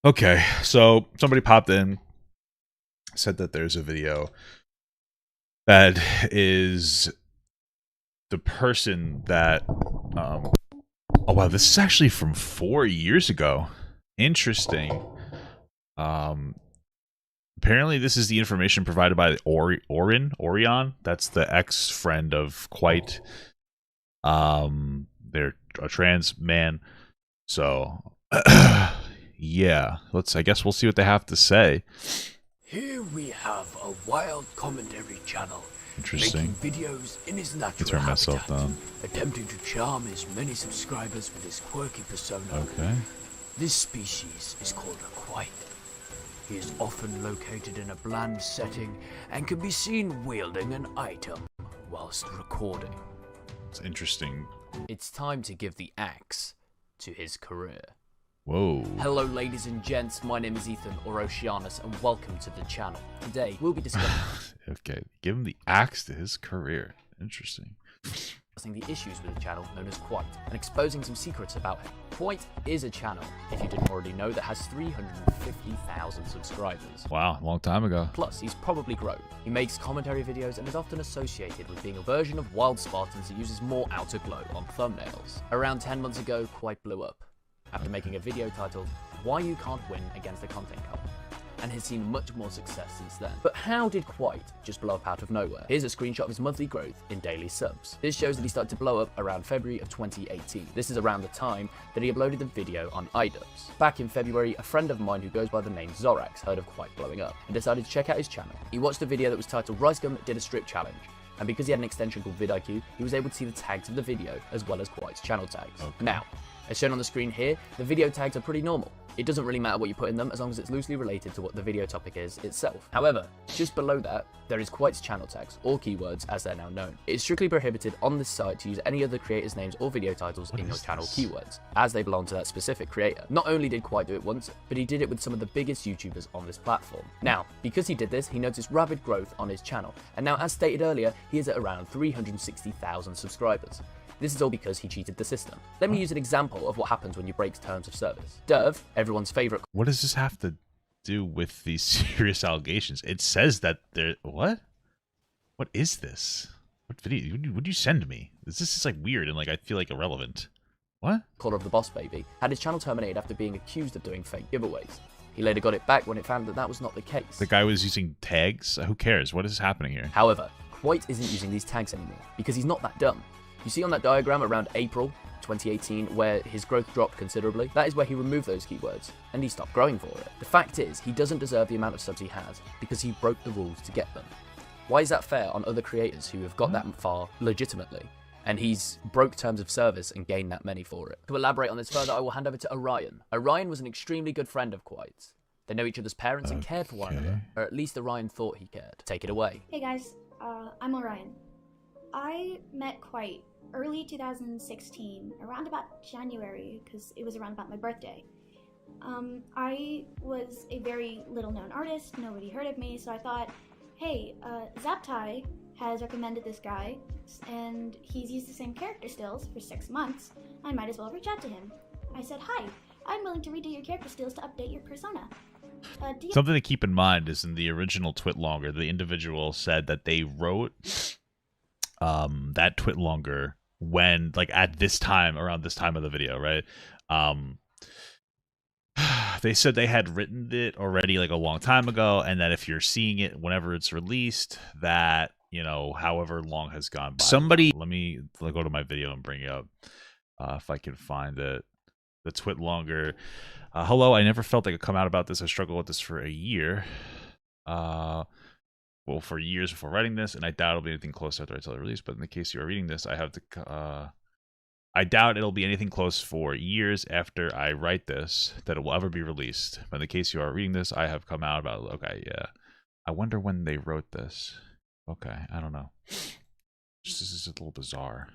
Okay, so somebody popped in, said that there's a video that is the person that, oh wow, this is actually from 4 years ago. Interesting. Um, Apparently this is the information provided by Orion. That's the ex-friend of Kwite. They're a trans man. So, yeah, I guess we'll see what they have to say. Here we have a wild commentary channel, Interesting. making videos in his natural Turn myself habitat, down. attempting to charm his many subscribers with his quirky persona. Okay. This species is called a Kwite. He is often located in a bland setting and can be seen wielding an item whilst recording. It's interesting. It's time to give the axe to his career. Whoa. Hello ladies and gents, my name is Ethan or Oceanus and welcome to the channel. Today we'll be discussing Okay, give him the axe to his career. Interesting. the issues with the channel known as Kwite and exposing some secrets about him. Kwite is a channel, if you didn't already know, that has 350,000 subscribers. Wow, a long time ago. Plus, he's probably grown. He makes commentary videos and is often associated with being a version of Wild Spartans that uses more outer glow on thumbnails. Around 10 months ago, Kwite blew up after making a video titled Why You Can't Win Against a Content Cult, and has seen much more success since then. But how did Kwite just blow up out of nowhere? Here's a screenshot of his monthly growth in daily subs. This shows that he started to blow up around February of 2018. This is around the time that he uploaded the video on iDubbbz. Back in February, a friend of mine who goes by the name Zorax heard of Kwite blowing up and decided to check out his channel. He watched a video that was titled Rice Gum Did a Strip Challenge, and because he had an extension called vidIQ, he was able to see the tags of the video as well as Kwite's channel tags. Okay. Now, as shown on the screen here, the video tags are pretty normal. It doesn't really matter what you put in them as long as it's loosely related to what the video topic is itself. However, just below that, there is Kwite's channel tags, or keywords as they're now known. It is strictly prohibited on this site to use any other creators' names or video titles in your channel keywords, as they belong to that specific creator. Not only did Kwite do it once, but he did it with some of the biggest YouTubers on this platform. Now, because he did this, he noticed rapid growth on his channel, and now as stated earlier, he is at around 360,000 subscribers. This is all because he cheated the system. Let me use an example of what happens when you break terms of service. Derv, everyone's favorite. What does this have to do with these serious allegations? It says that there. What? What is this? What video? Would you send me? This is like weird and like I feel like irrelevant. What? Caller of the Boss Baby, had his channel terminated after being accused of doing fake giveaways. He later got it back when it found that that was not the case. The guy was using tags? Who cares? What is happening here? However, Kwite isn't using these tags anymore because he's not that dumb. You see on that diagram around April 2018 where his growth dropped considerably? That is where he removed those keywords and he stopped growing for it. The fact is, he doesn't deserve the amount of subs he has because he broke the rules to get them. Why is that fair on other creators who have got that far legitimately? And he's broke terms of service and gained that many for it. To elaborate on this further, I will hand over to Orion. Orion was an extremely good friend of Kwite's. They know each other's parents and cared for one another, or at least Orion thought he cared. Take it away. Hey guys, I'm Orion. I met Kwite early 2016, around about January, because it was around about my birthday. I was a very little known artist, nobody heard of me, so I thought, hey, Zaptai has recommended this guy, and he's used the same character stills for 6 months, I might as well reach out to him. I said, hi, I'm willing to redo your character stills to update your persona. Something to keep in mind is in the original Twitlonger, the individual said that they wrote that Twitlonger when, like, at this time, around this time of the video, right? They said they had written it already, like, a long time ago, and that if you're seeing it whenever it's released, that, you know, however long has gone by. Somebody, let me go to my video and bring it up, if I can find it. The Twitlonger. Hello, I never felt I could come out about this. I struggled with this for a year. Well, for years before writing this, and I doubt it'll be anything close after I tell the release. But in the case you are reading this, I doubt it'll be anything close for years after I write this that it will ever be released. But in the case you are reading this, I have come out about it. Okay, yeah. I wonder when they wrote this. Okay, I don't know. This is a little bizarre.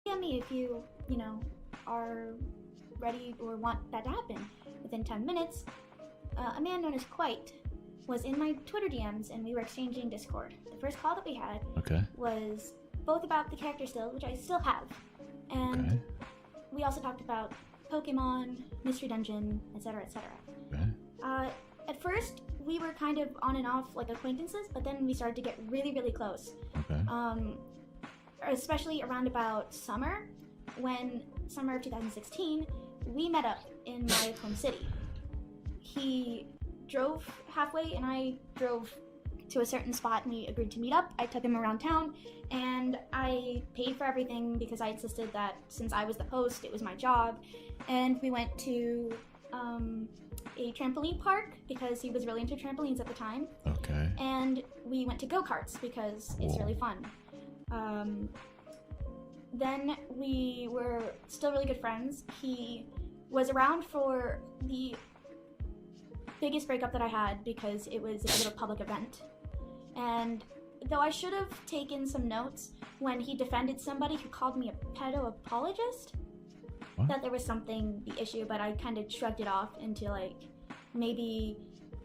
DM me if you are ready or want that to happen. Within 10 minutes, a man known as Kwite was in my Twitter DMs and we were exchanging Discord. The first call that we had was both about the character stills, which I still have, and we also talked about Pokemon, Mystery Dungeon, etc., etc. At first, we were kind of on and off like acquaintances, but then we started to get really, really close. Okay. Especially around about summer of 2016, we met up in my home city. He drove halfway and I drove to a certain spot and we agreed to meet up. I took him around town and I paid for everything because I insisted that since I was the host, it was my job. And we went to a trampoline park because he was really into trampolines at the time. Okay. And we went to go-karts because it's really fun. Then we were still really good friends. He was around for the biggest breakup that I had because it was a little public event. And though I should have taken some notes when he defended somebody who called me a pedo apologist, that there was something the issue, but I kind of shrugged it off into like maybe,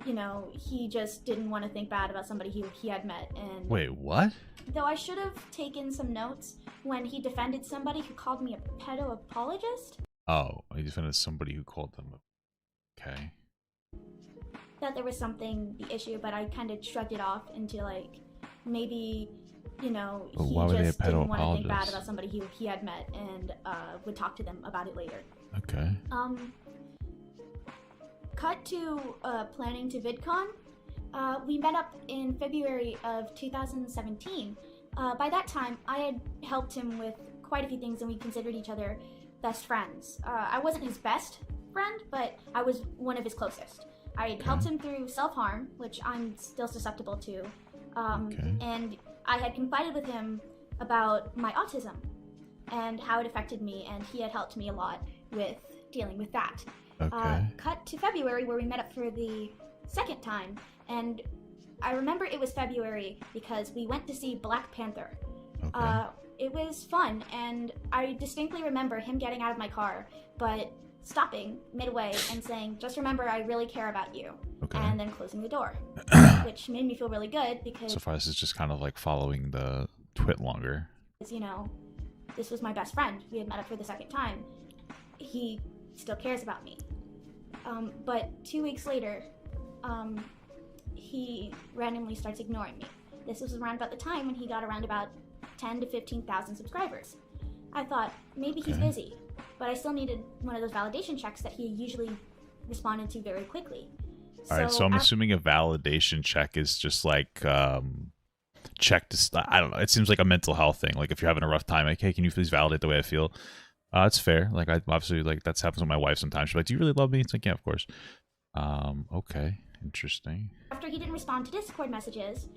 you know, he just didn't want to think bad about somebody he had met. And wait, what? though I should have taken some notes when he defended somebody who called me a pedo apologist. Oh, he defended somebody who called them. Okay. That there was something the issue, but I kind of shrugged it off into like maybe, you know, But he why would they just a pedo didn't want to think bad apologist? about somebody he had met and would talk to them about it later. Okay. Cut to planning to VidCon. We met up in February of 2017. By that time, I had helped him with quite a few things and we considered each other best friends. I wasn't his best friend, but I was one of his closest. I had helped him through self-harm, which I'm still susceptible to, and I had confided with him about my autism and how it affected me, and he had helped me a lot with dealing with that. Okay. Cut to February, where we met up for the second time, and I remember it was February because we went to see Black Panther. Okay. It was fun, and I distinctly remember him getting out of my car, but stopping midway and saying, "Just remember, I really care about you," Okay. and then closing the door, which made me feel really good because, So far, this is just kind of like following the twit longer. you know, this was my best friend. We had met up for the second time. He still cares about me. But 2 weeks later, he randomly starts ignoring me. This was around about the time when he got around about 10 to 15,000 subscribers. I thought, maybe he's busy, but I still needed one of those validation checks that he usually responded to very quickly. Alright, so I'm assuming a validation check is just like, check to, I don't know, it seems like a mental health thing. Like if you're having a rough time, like, hey, can you please validate the way I feel? It's fair. Like I obviously, like that's happens with my wife sometimes. She's like, do you really love me? It's like, yeah, of course. Okay, interesting. After he didn't respond to Discord messages,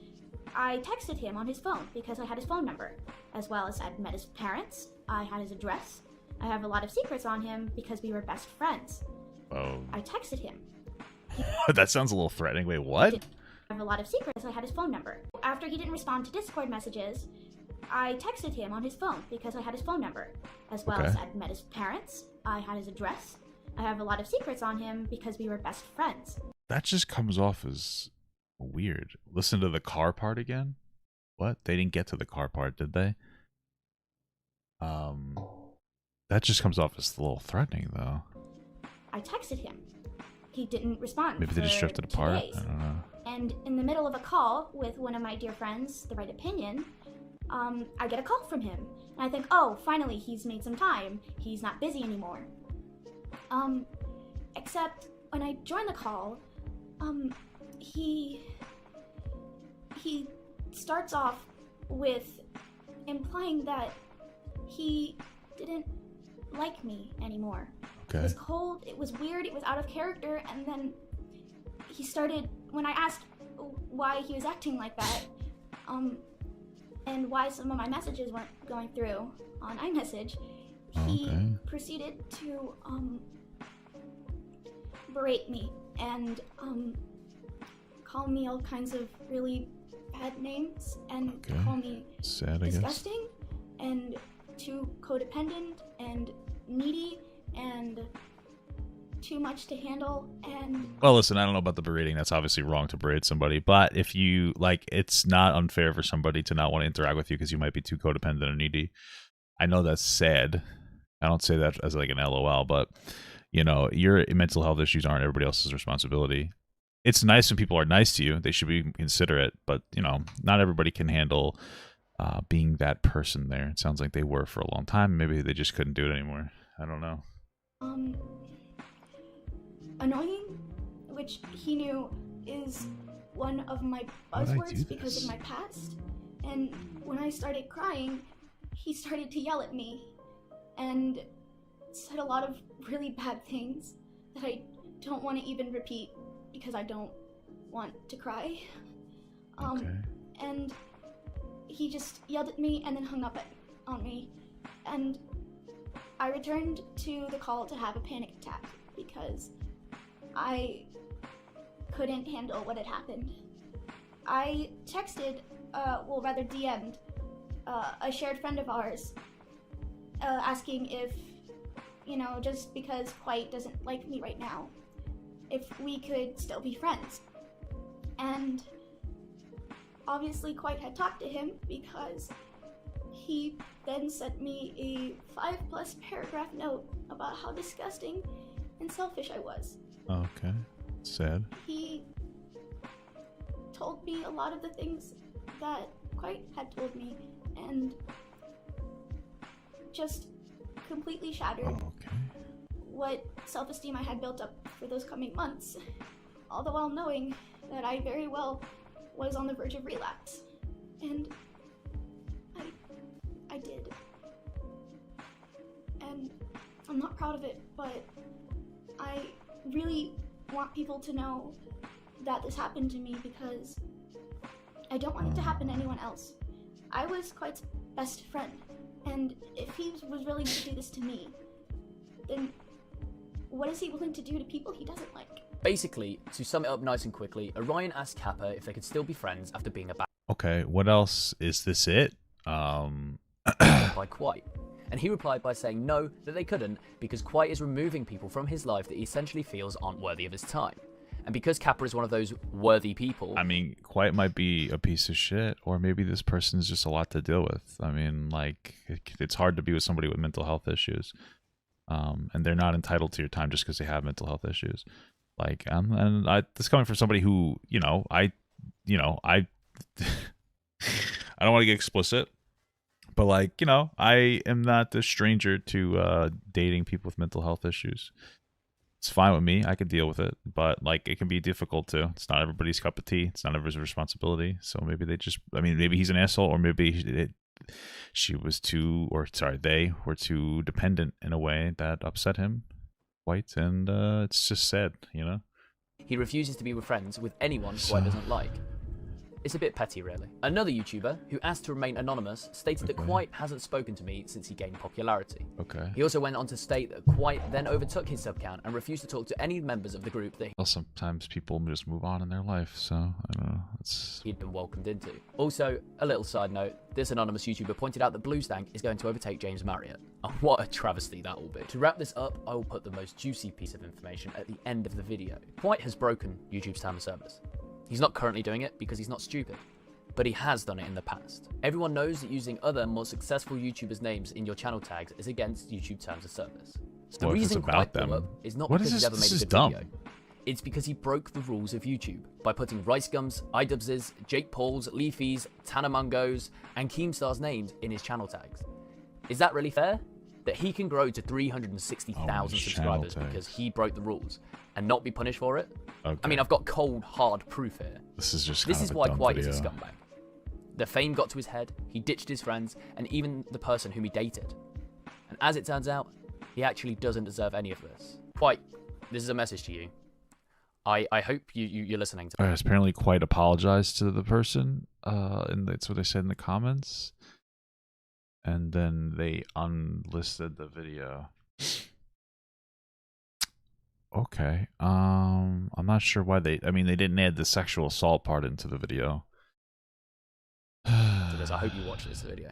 I texted him on his phone because I had his phone number, as well as I'd met his parents, I had his address. I have a lot of secrets on him because we were best friends. Oh. I texted him. That sounds a little threatening. Wait, what? I have a lot of secrets, I had his phone number. After he didn't respond to Discord messages, I texted him on his phone because I had his phone number, as well as I'd met his parents, I had his address. I have a lot of secrets on him because we were best friends. That just comes off as weird. Listen to the car part again? What? They didn't get to the car part, did they? That just comes off as a little threatening, though. I texted him. He didn't respond. Maybe they just for drifted 2 apart. days. I don't know. And in the middle of a call with one of my dear friends, The Right Opinion, I get a call from him. And I think, oh, finally, he's made some time. He's not busy anymore. Except when I join the call, he starts off with implying that he didn't like me anymore. Okay. It was cold, it was weird, it was out of character, and then he started, when I asked why he was acting like that, and why some of my messages weren't going through on iMessage, he proceeded to berate me and call me all kinds of really bad names and call me sad, I disgusting and too codependent and needy and too much to handle. And well, listen, I don't know about the berating. That's obviously wrong to berate somebody, but if you like, it's not unfair for somebody to not want to interact with you because you might be too codependent or needy. I know that's sad. I don't say that as like an LOL, but you know, your mental health issues aren't everybody else's responsibility. It's nice when people are nice to you. They should be considerate, but, you know, not everybody can handle being that person there. It sounds like they were for a long time. Maybe they just couldn't do it anymore. I don't know. Annoying, which he knew is one of my buzzwords because of my past. And when I started crying, he started to yell at me and said a lot of really bad things that I don't want to even repeat because I don't want to cry. Okay. And he just yelled at me and then hung up on me. And I returned to the call to have a panic attack because I couldn't handle what had happened. I texted, DM'd a shared friend of ours asking if, you know, just because Kwite doesn't like me right now, if we could still be friends. And obviously Kwite had talked to him because he then sent me a 5+ paragraph note about how disgusting and selfish I was. Okay. Sad. He told me a lot of the things that Kwite had told me and just completely shattered what self-esteem I had built up for those coming months, all the while knowing that I very well was on the verge of relapse. And I did. And I'm not proud of it, but I really want people to know that this happened to me because I don't want it to happen to anyone else. I was Kwite's best friend, and if he was willing to do this to me, then what is he willing to do to people he doesn't like? Basically, to sum it up nice and quickly, Orion asked Kappa if they could still be friends after being abandoned Okay, what else? Is this it? by Kwite. And he replied by saying no, that they couldn't, because Kwite is removing people from his life that he essentially feels aren't worthy of his time. And because Kappa is one of those worthy people... I mean, Kwite might be a piece of shit, or maybe this person's just a lot to deal with. I mean, like, it's hard to be with somebody with mental health issues. And they're not entitled to your time just because they have mental health issues. Like, this coming from somebody who, I I don't want to get explicit, but like, I am not a stranger to dating people with mental health issues. It's fine with me. I can deal with it, but like, it can be difficult too. It's not everybody's cup of tea. It's not everybody's responsibility. So maybe maybe he's an asshole, or maybe they were too dependent in a way that upset him quite, and it's just sad, He refuses to be with friends with anyone Kwite doesn't like. It's a bit petty, really. Another YouTuber, who asked to remain anonymous, stated that Kwite hasn't spoken to me since he gained popularity. He also went on to state that Kwite then overtook his sub count and refused to talk to any members of the group that well, sometimes people just move on in their life, so I don't know. he'd been welcomed into. Also, a little side note, this anonymous YouTuber pointed out that Bluestank is going to overtake James Marriott. And what a travesty that will be. To wrap this up, I will put the most juicy piece of information at the end of the video. Kwite has broken YouTube's terms of service. He's not currently doing it because he's not stupid, but he has done it in the past. Everyone knows that using other, more successful YouTubers' names in your channel tags is against YouTube terms of service. So the reason Kwite blew up is not because he's ever made a good video. It's because he broke the rules of YouTube by putting Rice Gums, iDubbbz's, Jake Paul's, Leafy's, Tanamango's, and Keemstar's names in his channel tags. Is that really fair? That he can grow to 360,000 subscribers because he broke the rules and not be punished for it? I mean, I've got cold, hard proof here. This is why Kwite is a scumbag. The fame got to his head, he ditched his friends, and even the person whom he dated. And as it turns out, he actually doesn't deserve any of this. Kwite, this is a message to you. I hope you're listening to me. Apparently Kwite apologized to the person, and that's what they said in the comments. And then they unlisted the video. Okay. I'm not sure why they didn't add the sexual assault part into the video. Because I hope you watch this video.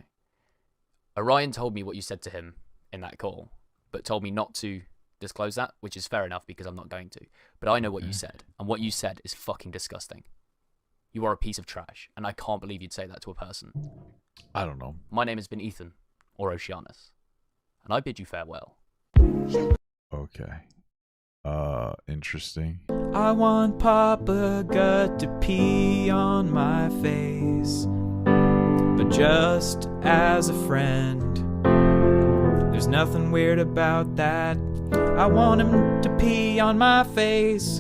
Orion told me what you said to him in that call, but told me not to disclose that, which is fair enough because I'm not going to. But I know what you said, and what you said is fucking disgusting. You are a piece of trash, and I can't believe you'd say that to a person. I don't know. My name has been Ethan, or Oceanus, and I bid you farewell. Okay. Interesting. I want Papa Gut to pee on my face, but just as a friend. There's nothing weird about that. I want him to pee on my face.